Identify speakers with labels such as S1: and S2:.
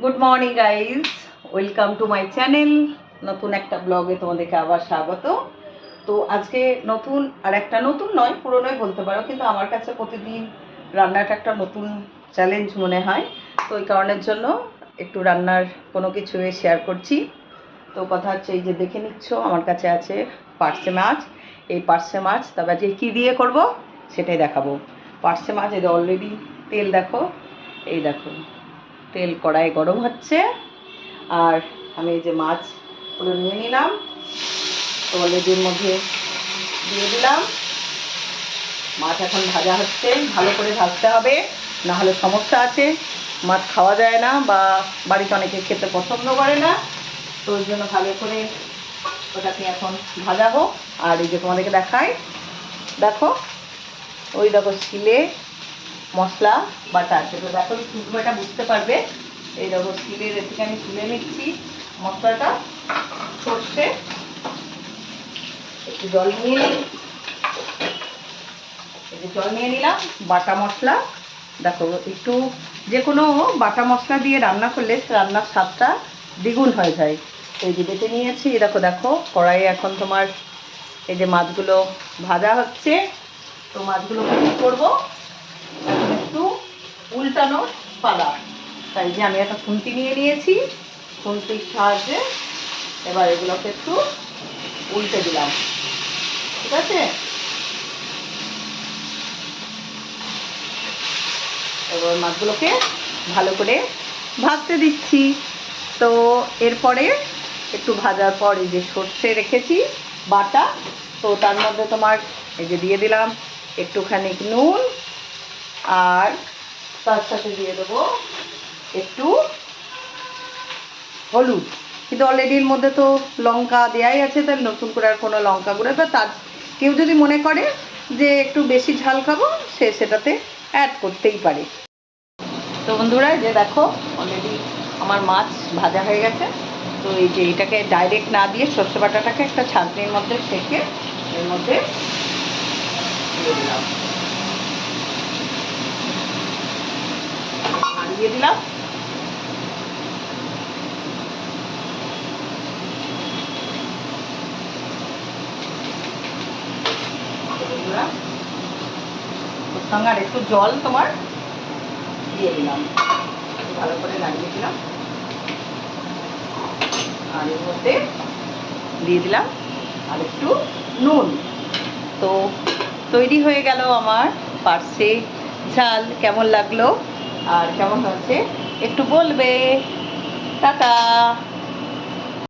S1: Good morning guys, welcome to my channel. নতুন একটা ব্লগে তোমাদেরকে আবার স্বাগত। তো আজকে নতুন, আর একটা নতুন নয়, পুরনোই বলতে পারো, কিন্তু আমার কাছে প্রতিদিন রান্নাটা একটা নতুন চ্যালেঞ্জ মনে হয়। তো ওই কারণের জন্য একটু রান্নার কোনো কিছু শেয়ার করছি। তো কথা হচ্ছে, এই যে দেখে নিচ্ছ আমার কাছে আছে পার্সে মাছ। এই পার্সে মাছ তবে আজকে কী দিয়ে করব সেটাই দেখাবো। পার্সে মাছ, এই অলরেডি তেল দেখো, এই দেখো তেল কড়াই গরম হচ্ছে। আর আমি এই যে মাছগুলো নিয়ে নিলাম, তো অলরেডির মধ্যে দিয়ে দিলাম। মাছ এখন ভাজা হচ্ছে, ভালো করে ভাজতে হবে, না হলে সমস্যা আছে। মাছ খাওয়া যায় না, বা বাড়িতে অনেকে খেতে পছন্দ করে না, তো ওই জন্য ভালো করে ওটাকে এখন ভাজা হোক। আর এই যে তোমাদেরকে দেখাই, দেখো ওই দেখো শিলে মশলা বাটা আছে, তো দেখো এটা বুঝতে পারবে। এই দেখো শিলের রেসিপি আমি তুলে নিচ্ছি মশলাটা। সর্ষে, একটু জল নিয়ে এই যে জল নিয়ে নিলাম, বাটা মশলা। দেখো একটু যে কোনো বাটা মশলা দিয়ে রান্না করলে রান্নার স্বাদটা দ্বিগুণ হয়ে যায়। এই যে বেটে নিয়েছি, দেখো দেখো কড়াইয়ে এখন তোমার এই যে মাছগুলো ভাজা হচ্ছে। তো মাছগুলো কী করবো, এখন একটু উল্টানো পালা। তাই যে আমি একটা খুন্তি নিয়ে নিয়েছি, খুন্তির সাহায্যে এবার এগুলোকে একটু উল্টে দিলাম, ঠিক আছে। এবার মাছগুলোকে ভালো করে ভাজতে দিচ্ছি। তো এরপরে একটু ভাজার পর এই যে সর্ষে রেখেছি বাটা, তো তার মধ্যে তোমার এই যে দিয়ে দিলাম একটুখানি নুন, আর তার সাথে দিয়ে দেবো একটু হলুদ। কিন্তু অলরেডির মধ্যে তো লঙ্কা দেওয়াই আছে, তাই নতুন করে আর কোনো লঙ্কা গুঁড়ো, বা তার কেউ যদি মনে করে যে একটু বেশি ঝাল খাবো, সে সেটাতে অ্যাড করতেই পারে। তো বন্ধুরা, যে দেখো অলরেডি আমার মাছ ভাজা হয়ে গেছে। তো এই যে এটাকে ডাইরেক্ট না দিয়ে সর্ষে বাটাটাকে একটা ছাঁকনির মধ্যে ছেঁকে এর মধ্যে দিয়ে দিলাম, দিয়ে দিলাম। বন্ধুরা, ওর সঙ্গে আর একটু জল তোমার দিয়ে দিলাম, ভালো করে লাগিয়ে দিলাম। আর এর মধ্যে দিয়ে দিলাম আর একটু নুন। তো তৈরি হয়ে গেল আমার পার্সে ঝাল। কেমন লাগলো আর কেমন হয়েছে একটু বলবে। টাটা।